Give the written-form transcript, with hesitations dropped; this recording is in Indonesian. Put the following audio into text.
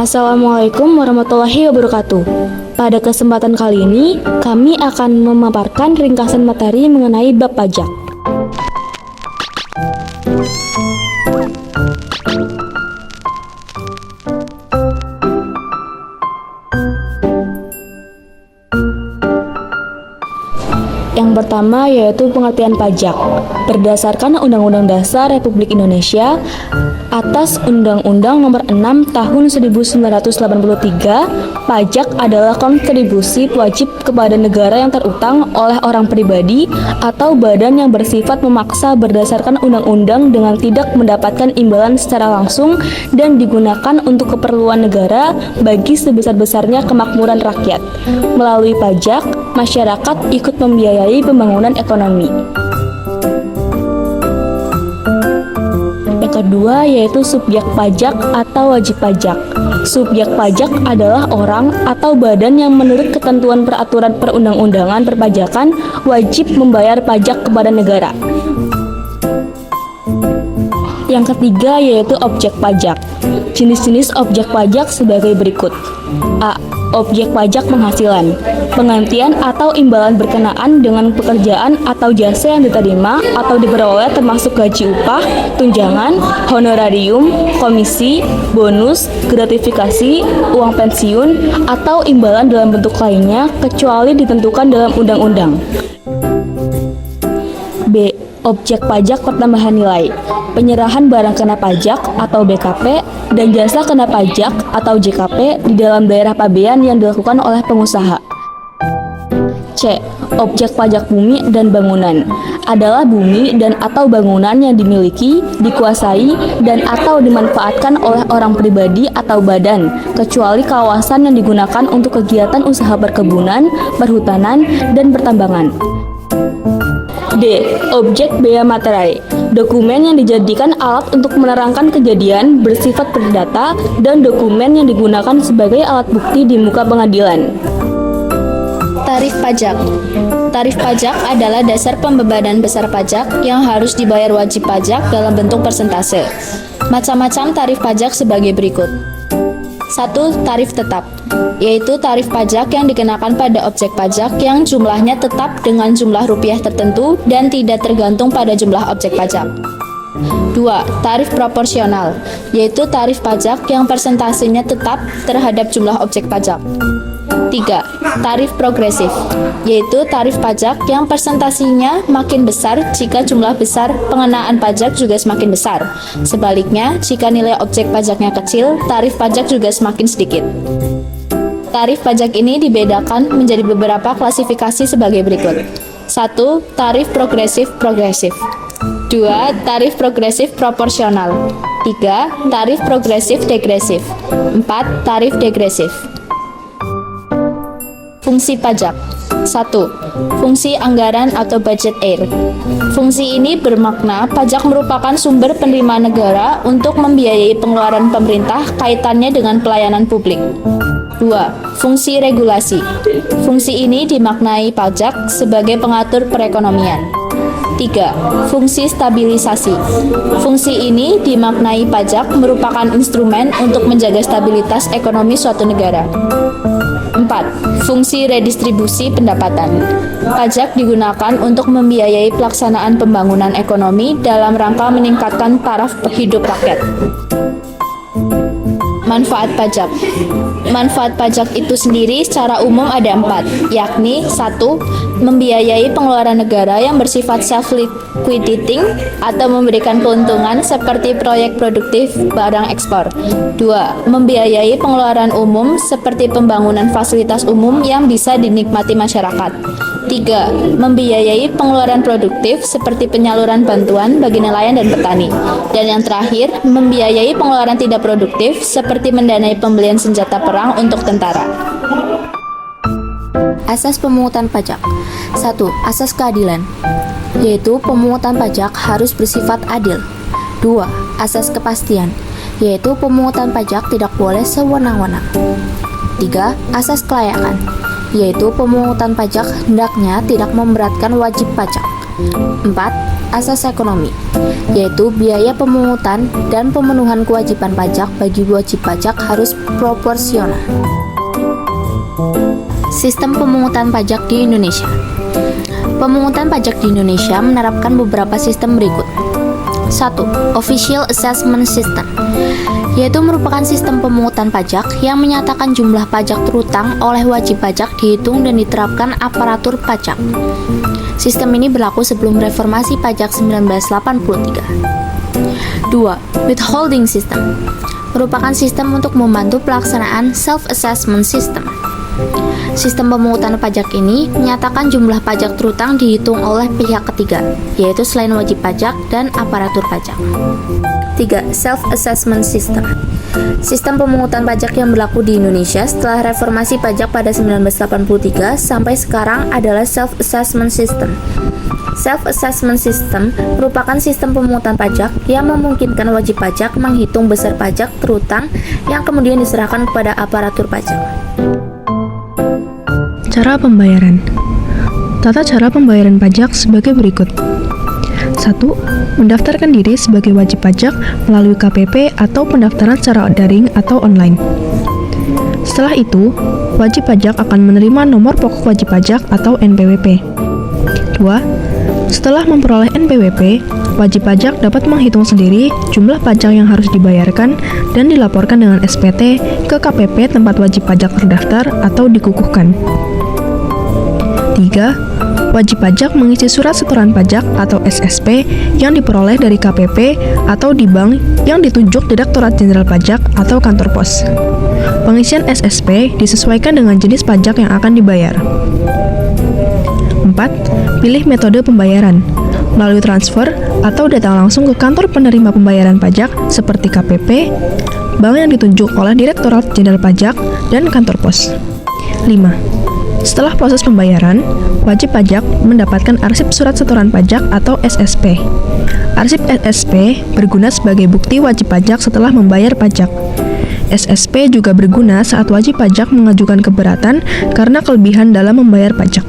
Assalamualaikum warahmatullahi wabarakatuh. Pada kesempatan kali ini, kami akan memaparkan ringkasan materi mengenai bab pajak. Yang pertama yaitu pengertian pajak. Berdasarkan Undang-Undang Dasar Republik Indonesia, atas Undang-Undang Nomor 6 Tahun 1983, pajak adalah kontribusi wajib kepada negara yang terutang oleh orang pribadi atau badan yang bersifat memaksa berdasarkan undang-undang dengan tidak mendapatkan imbalan secara langsung dan digunakan untuk keperluan negara bagi sebesar-besarnya kemakmuran rakyat. Melalui pajak, masyarakat ikut membiayai pembangunan ekonomi. Yang kedua yaitu subjek pajak atau wajib pajak. Subjek pajak adalah orang atau badan yang menurut ketentuan peraturan perundang-undangan perpajakan wajib membayar pajak kepada negara. Yang ketiga yaitu objek pajak. Jenis-jenis objek pajak sebagai berikut. A. Objek pajak penghasilan, penggantian atau imbalan berkenaan dengan pekerjaan atau jasa yang diterima atau diperoleh termasuk gaji upah, tunjangan, honorarium, komisi, bonus, gratifikasi, uang pensiun, atau imbalan dalam bentuk lainnya kecuali ditentukan dalam undang-undang. B. Objek pajak pertambahan nilai, penyerahan barang kena pajak atau BKP dan jasa kena pajak atau JKP di dalam daerah pabean yang dilakukan oleh pengusaha. C. Objek pajak bumi dan bangunan adalah bumi dan atau bangunan yang dimiliki, dikuasai, dan atau dimanfaatkan oleh orang pribadi atau badan, kecuali kawasan yang digunakan untuk kegiatan usaha perkebunan, perhutanan, dan pertambangan. D. Objek bea materai, dokumen yang dijadikan alat untuk menerangkan kejadian bersifat perdata dan dokumen yang digunakan sebagai alat bukti di muka pengadilan. Tarif pajak. Tarif pajak adalah dasar pembebanan besar pajak yang harus dibayar wajib pajak dalam bentuk persentase. Macam-macam tarif pajak sebagai berikut. 1. Tarif tetap, yaitu tarif pajak yang dikenakan pada objek pajak yang jumlahnya tetap dengan jumlah rupiah tertentu dan tidak tergantung pada jumlah objek pajak. 2. Tarif proporsional, yaitu tarif pajak yang persentasenya tetap terhadap jumlah objek pajak. 3. Tarif progresif, yaitu tarif pajak yang persentasinya makin besar jika jumlah besar pengenaan pajak juga semakin besar. Sebaliknya, jika nilai objek pajaknya kecil, tarif pajak juga semakin sedikit. Tarif pajak ini dibedakan menjadi beberapa klasifikasi sebagai berikut. 1. Tarif progresif. 2. Tarif progresif proporsional. 3. Tarif progresif degresif. 4. Tarif degresif. Fungsi pajak. 1. Fungsi anggaran atau budget air. Fungsi ini bermakna pajak merupakan sumber penerimaan negara untuk membiayai pengeluaran pemerintah kaitannya dengan pelayanan publik. 2. Fungsi regulasi. Fungsi ini dimaknai pajak sebagai pengatur perekonomian. 3. Fungsi stabilisasi. Fungsi ini dimaknai pajak merupakan instrumen untuk menjaga stabilitas ekonomi suatu negara. 4. Fungsi redistribusi pendapatan. Pajak digunakan untuk membiayai pelaksanaan pembangunan ekonomi dalam rangka meningkatkan taraf hidup rakyat. Manfaat pajak. Manfaat pajak itu sendiri secara umum ada 4, yakni 1. Membiayai pengeluaran negara yang bersifat self-liquidating atau memberikan keuntungan seperti proyek produktif barang ekspor. 2. Membiayai pengeluaran umum seperti pembangunan fasilitas umum yang bisa dinikmati masyarakat. 3. Membiayai pengeluaran produktif seperti penyaluran bantuan bagi nelayan dan petani. Dan yang terakhir, membiayai pengeluaran tidak produktif seperti mendanai pembelian senjata perang untuk tentara. Asas pemungutan pajak. 1. Asas keadilan, yaitu pemungutan pajak harus bersifat adil. 2. Asas kepastian, yaitu pemungutan pajak tidak boleh sewenang-wenang. 3. Asas kelayakan, yaitu pemungutan pajak hendaknya tidak memberatkan wajib pajak. 4. asas ekonomi, yaitu biaya pemungutan dan pemenuhan kewajiban pajak bagi wajib pajak harus proporsional. Sistem pemungutan pajak di Indonesia. Pemungutan pajak di Indonesia menerapkan beberapa sistem berikut. 1. Official Assessment System, yaitu merupakan sistem pemungutan pajak yang menyatakan jumlah pajak terutang oleh wajib pajak dihitung dan diterapkan aparatur pajak. Sistem ini berlaku sebelum reformasi pajak 1983. 2. Withholding System, merupakan sistem untuk membantu pelaksanaan self-assessment system. Sistem pemungutan pajak ini menyatakan jumlah pajak terutang dihitung oleh pihak ketiga, yaitu selain wajib pajak dan aparatur pajak. 3. Self-assessment system. Sistem pemungutan pajak yang berlaku di Indonesia setelah reformasi pajak pada 1983 sampai sekarang adalah self-assessment system. Self-assessment system merupakan sistem pemungutan pajak yang memungkinkan wajib pajak menghitung besar pajak terutang yang kemudian diserahkan kepada aparatur pajak. Cara pembayaran. Tata cara pembayaran pajak sebagai berikut. 1. Mendaftarkan diri sebagai wajib pajak melalui KPP atau pendaftaran secara daring atau online. Setelah itu, wajib pajak akan menerima nomor pokok wajib pajak atau NPWP. 2. Setelah memperoleh NPWP, wajib pajak dapat menghitung sendiri jumlah pajak yang harus dibayarkan dan dilaporkan dengan SPT ke KPP tempat wajib pajak terdaftar atau dikukuhkan. 3. Wajib pajak mengisi surat setoran pajak atau SSP yang diperoleh dari KPP atau di bank yang ditunjuk Direktorat Jenderal Pajak atau kantor pos. Pengisian SSP disesuaikan dengan jenis pajak yang akan dibayar. 4. Pilih metode pembayaran, melalui transfer atau datang langsung ke kantor penerima pembayaran pajak seperti KPP, bank yang ditunjuk oleh Direktorat Jenderal Pajak, dan kantor pos. 5. Setelah proses pembayaran, wajib pajak mendapatkan arsip surat setoran pajak atau SSP. Arsip SSP berguna sebagai bukti wajib pajak setelah membayar pajak. SSP juga berguna saat wajib pajak mengajukan keberatan karena kelebihan dalam membayar pajak.